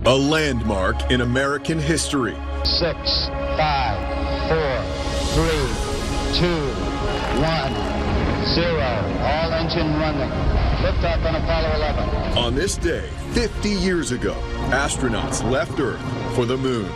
A landmark in American history. 6, 5, 4, 3, 2, 1, 0. All engine running. Liftoff on Apollo 11. On this day, 50 years ago, astronauts left Earth for the moon.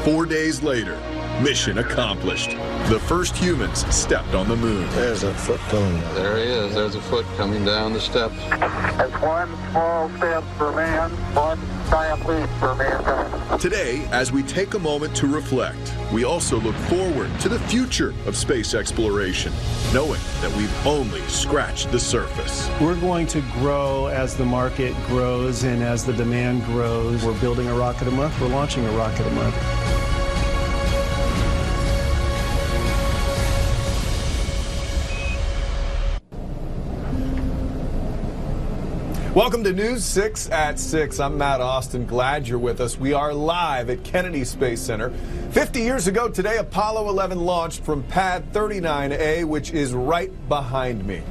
4 days later, mission accomplished. The first humans stepped on the moon. There's a foot going. There he is. There's a foot coming down the steps. That's one small step for man, one giant leap for mankind. Today, as we take a moment to reflect, we also look forward to the future of space exploration, knowing that we've only scratched the surface. We're going to grow as the market grows and as the demand grows. We're building a rocket a month. We're launching a rocket a month. Welcome to News 6 at 6. I'm Matt Austin. Glad you're with us. We are live at Kennedy Space Center. 50 years ago today, Apollo 11 launched from Pad 39A, which is right behind me.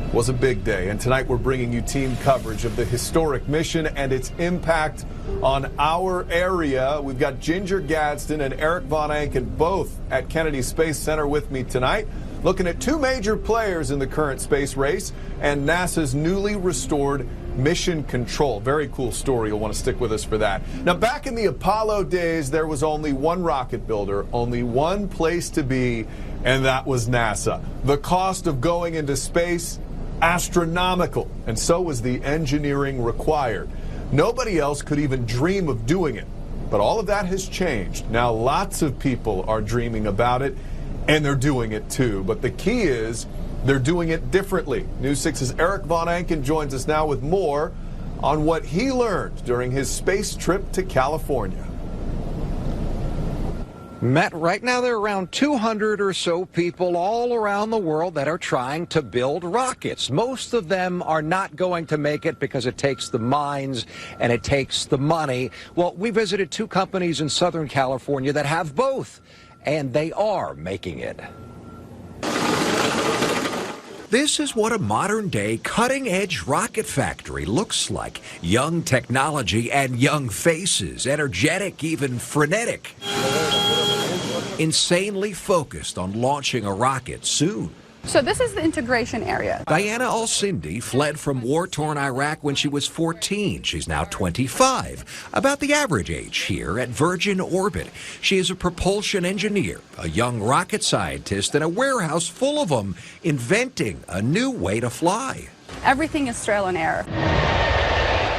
It was a big day, and tonight we're bringing you team coverage of the historic mission and its impact on our area. We've got Ginger Gadsden and Eric Von Anken both at Kennedy Space Center with me tonight, looking at two major players in the current space race and NASA's newly restored mission control. Very cool story. You'll want to stick with us for that. Now, back in the Apollo days, there was only one rocket builder, only one place to be, and that was NASA. The cost of going into space, astronomical, and so was the engineering required. Nobody else could even dream of doing it. But all of that has changed. Now lots of people are dreaming about it, and they're doing it too. But the key is they're doing it differently. News 6's Eric Von Anken joins us now with more on what he learned during his space trip to California. Matt, right now there are around 200 or so people all around the world that are trying to build rockets. Most of them are not going to make it because it takes the minds and it takes the money. Well, we visited two companies in Southern California that have both, and they are making it. This is what a modern-day cutting-edge rocket factory looks like. Young technology and young faces, energetic, even frenetic. Insanely focused on launching a rocket soon. So this is the integration area. Diana Alcindi fled from war-torn Iraq when she was 14. She's now 25, about the average age here at Virgin Orbit. She is a propulsion engineer, a young rocket scientist, and a warehouse full of them inventing a new way to fly. Everything is trial and error.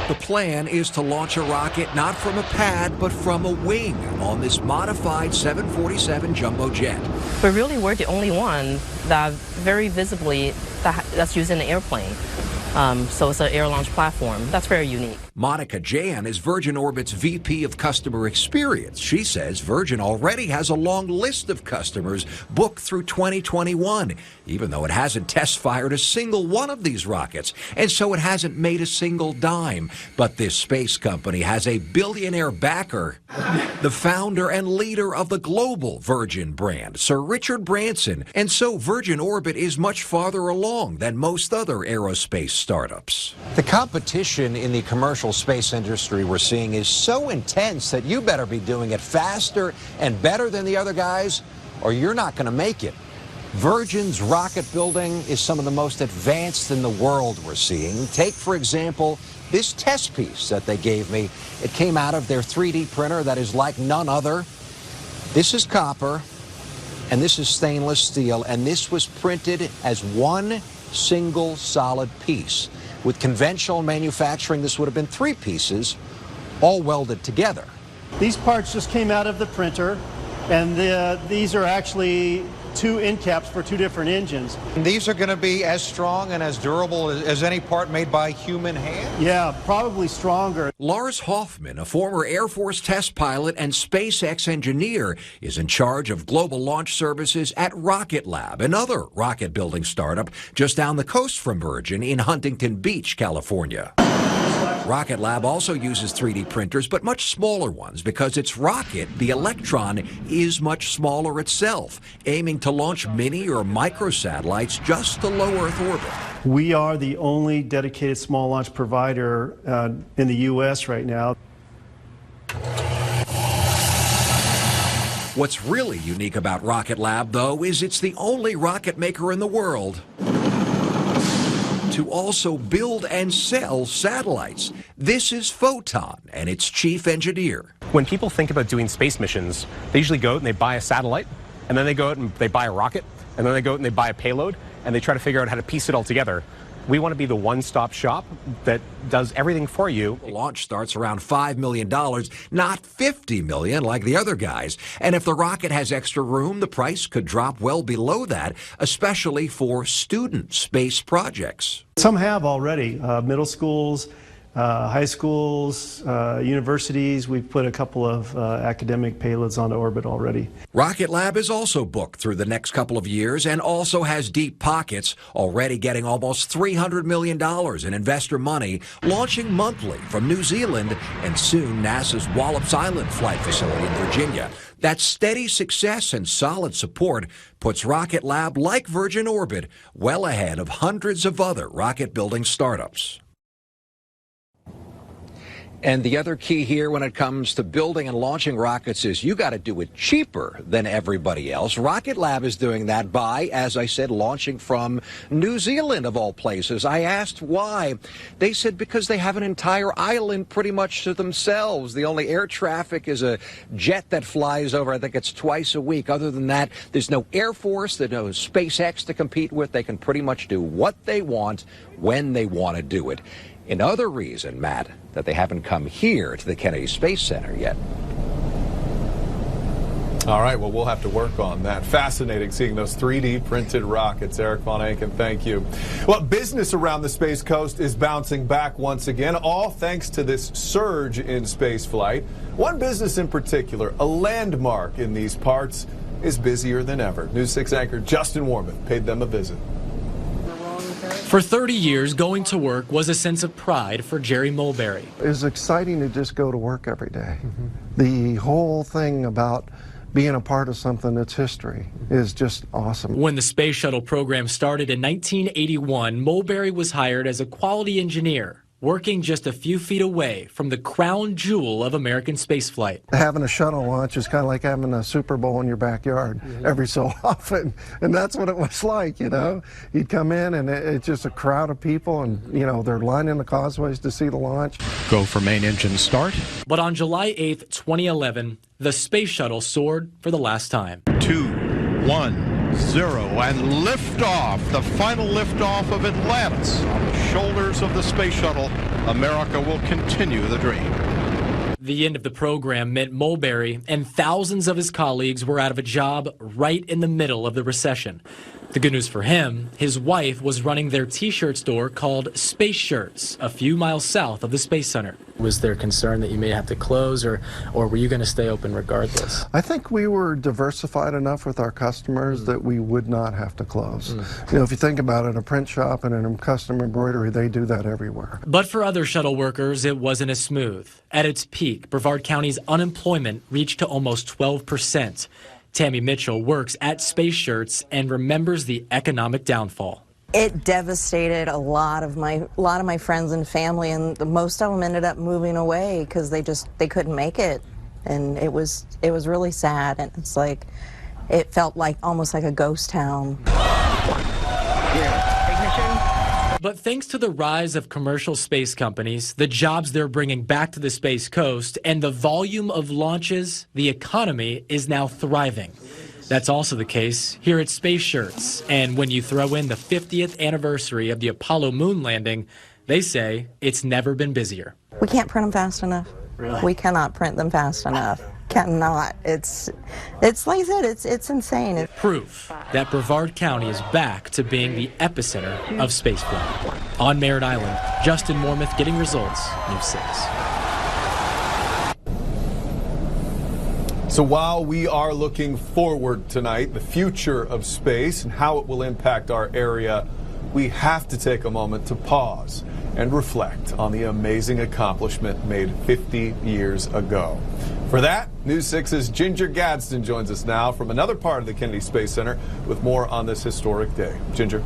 The plan is to launch a rocket not from a pad, but from a wing on this modified 747 jumbo jet. But really, we're the only one that very visibly that's used in an airplane. So it's an air launch platform. That's very unique. Monica Jan is Virgin Orbit's VP of Customer Experience. She says Virgin already has a long list of customers booked through 2021, even though it hasn't test fired a single one of these rockets, and so it hasn't made a single dime. But this space company has a billionaire backer, the founder and leader of the global Virgin brand, Sir Richard Branson. And so Virgin Orbit is much farther along than most other aerospace startups. The competition in the commercial space industry we're seeing is so intense that you better be doing it faster and better than the other guys, or you're not going to make it. Virgin's rocket building is some of the most advanced in the world we're seeing. Take, for example, this test piece that they gave me. It came out of their 3D printer that is like none other. This is copper, and this is stainless steel, and this was printed as one single solid piece. With conventional manufacturing, this would have been three pieces, all welded together. These parts just came out of the printer, and these are actually two end caps for two different engines. And these are going to be as strong and as durable as any part made by human hand? Yeah, probably stronger. Lars Hoffman, a former Air Force test pilot and SpaceX engineer, is in charge of global launch services at Rocket Lab, another rocket building startup just down the coast from Virgin in Huntington Beach, California. Rocket Lab also uses 3D printers, but much smaller ones, because its rocket, the Electron, is much smaller itself, aiming to launch mini or micro satellites just to low Earth orbit. We are the only dedicated small launch provider in the U.S. right now. What's really unique about Rocket Lab, though, is it's the only rocket maker in the world to also build and sell satellites. This is Photon and its chief engineer. When people think about doing space missions, they usually go out and they buy a satellite, and then they go out and they buy a rocket, and then they go out and they buy a payload, and they try to figure out how to piece it all together. We want to be the one-stop shop that does everything for you. The launch starts around $5 million, not $50 million like the other guys. And if the rocket has extra room, the price could drop well below that, especially for student space projects. Some have already, middle schools, high schools, universities. We've put a couple of academic payloads onto orbit already. Rocket Lab is also booked through the next couple of years and also has deep pockets, already getting almost $300 million in investor money, launching monthly from New Zealand and soon NASA's Wallops Island flight facility in Virginia. That steady success and solid support puts Rocket Lab, like Virgin Orbit, well ahead of hundreds of other rocket-building startups. And the other key here when it comes to building and launching rockets is you got to do it cheaper than everybody else. Rocket Lab is doing that by, as I said, launching from New Zealand, of all places. I asked why. They said because they have an entire island pretty much to themselves. The only air traffic is a jet that flies over. I think it's twice a week. Other than that, there's no Air Force, there's no SpaceX to compete with. They can pretty much do what they want when they want to do it. Another reason, Matt, that they haven't come here to the Kennedy Space Center yet. All right, well, we'll have to work on that. Fascinating seeing those 3D printed rockets. Eric Von Anken, thank you. Well, business around the Space Coast is bouncing back once again, all thanks to this surge in space flight. One business in particular, a landmark in these parts, is busier than ever. News 6 anchor Justin Warmoth paid them a visit. For 30 years, going to work was a sense of pride for Jerry Mulberry. It's exciting to just go to work every day. The whole thing about being a part of something that's history is just awesome. When the space shuttle program started in 1981, Mulberry was hired as a quality engineer, working just a few feet away from the crown jewel of American spaceflight. Having a shuttle launch is kind of like having a Super Bowl in your backyard every so often, and that's what it was like, you know. You'd come in and it's just a crowd of people, and, you know, they're lining the causeways to see the launch. Go for main engine start. But on July 8th, 2011, the space shuttle soared for the last time. 2, 1, 0, and liftoff, the final liftoff of Atlantis. On the shoulders of the space shuttle, America will continue the dream. The end of the program meant Mulberry and thousands of his colleagues were out of a job right in the middle of the recession. The good news for him, his wife was running their t-shirt store called Space Shirts, a few miles south of the Space Center. Was there concern that you may have to close, or were you going to stay open regardless? I think we were diversified enough with our customers that we would not have to close. You know, if you think about it, a print shop and a custom embroidery, they do that everywhere. But for other shuttle workers, it wasn't as smooth. At its peak, Brevard County's unemployment reached to almost 12%. Tammy Mitchell works at Space Shirts and remembers the economic downfall. It devastated a lot of my friends and family, and most of them ended up moving away because they couldn't make it, and it was really sad. And it's like it felt like almost like a ghost town. But thanks to the rise of commercial space companies, the jobs they're bringing back to the Space Coast, and the volume of launches, the economy is now thriving. That's also the case here at Space Shirts. And when you throw in the 50th anniversary of the Apollo moon landing, they say it's never been busier. We can't print them fast enough. Really? We cannot print them fast enough. Cannot. It's like I said, it's insane. Proof that Brevard County is back to being the epicenter of spaceflight. On Merritt Island, Justin Warmoth getting results, News 6. So while we are looking forward tonight, the future of space and how it will impact our area, we have to take a moment to pause and reflect on the amazing accomplishment made 50 years ago. For that, News 6's Ginger Gadsden joins us now from another part of the Kennedy Space Center with more on this historic day. Ginger.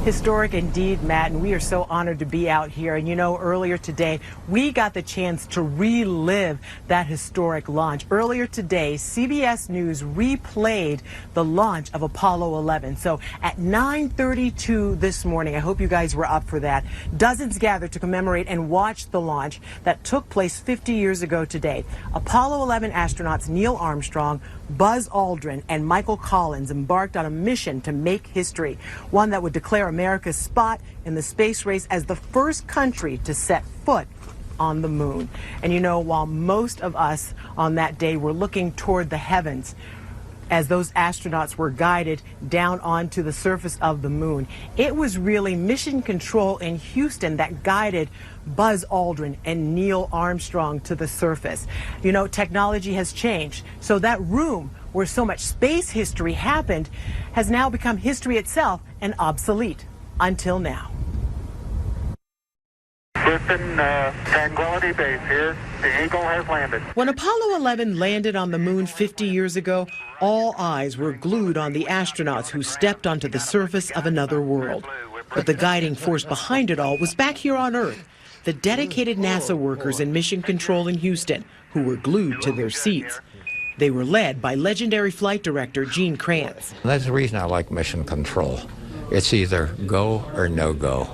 Historic indeed, Matt, and we are so honored to be out here. And you know, earlier today, we got the chance to relive that historic launch. Earlier today, CBS News replayed the launch of Apollo 11. So at 9:32 this morning, I hope you guys were up for that, dozens gathered to commemorate and watch the launch that took place 50 years ago today. Apollo 11 astronauts Neil Armstrong, Buzz Aldrin, and Michael Collins embarked on a mission to make history, one that would declare America's spot in the space race as the first country to set foot on the moon. And you know, while most of us on that day were looking toward the heavens as those astronauts were guided down onto the surface of the moon, it was really Mission Control in Houston that guided Buzz Aldrin and Neil Armstrong to the surface. You know, technology has changed, so that room where so much space history happened has now become history itself and obsolete until now. Houston, Tranquility Base here. The Eagle has landed. When Apollo 11 landed on the moon 50 years ago, all eyes were glued on the astronauts who stepped onto the surface of another world. But the guiding force behind it all was back here on Earth, the dedicated NASA workers in Mission Control in Houston, who were glued to their seats. They were led by legendary flight director Gene Kranz. That's the reason I like Mission Control. It's either go or no go.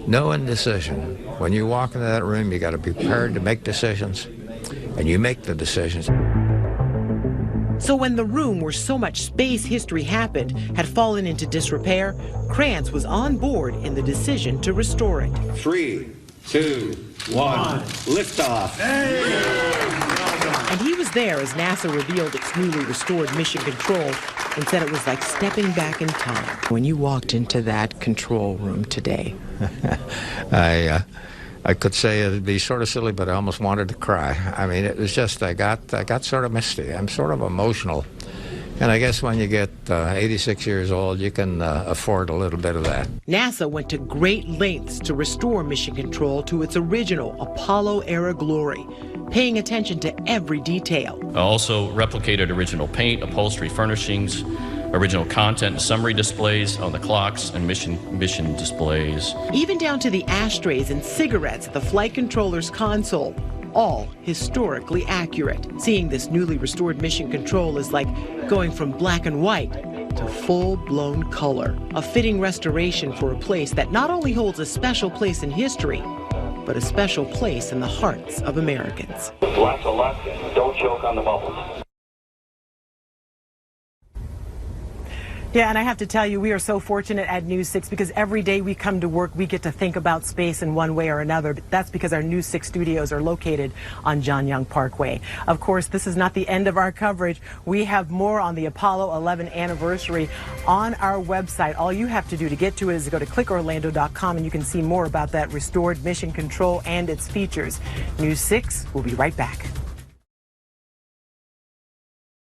No indecision. When you walk into that room, you got to be prepared to make decisions, and you make the decisions. So when the room where so much space history happened had fallen into disrepair, Kranz was on board in the decision to restore it. 3, 2, 1, liftoff. And he was there as NASA revealed its newly restored Mission Control and said it was like stepping back in time. When you walked into that control room today, I could say it'd be sort of silly, but I almost wanted to cry. I mean, it was just, I got sort of misty. I'm sort of emotional. And I guess when you get 86 years old, you can afford a little bit of that. NASA went to great lengths to restore Mission Control to its original Apollo-era glory, paying attention to every detail. Also replicated original paint, upholstery, furnishings, original content and summary displays on the clocks and mission displays. Even down to the ashtrays and cigarettes at the flight controller's console, all historically accurate. Seeing this newly restored Mission Control is like going from black and white to full-blown color. A fitting restoration for a place that not only holds a special place in history, but a special place in the hearts of Americans. Lots of luck. Don't choke on the bubbles. Yeah, and I have to tell you, we are so fortunate at News 6 because every day we come to work, we get to think about space in one way or another. But that's because our News 6 studios are located on John Young Parkway. Of course, this is not the end of our coverage. We have more on the Apollo 11 anniversary on our website. All you have to do to get to it is to go to clickorlando.com and you can see more about that restored Mission Control and its features. News 6 will be right back.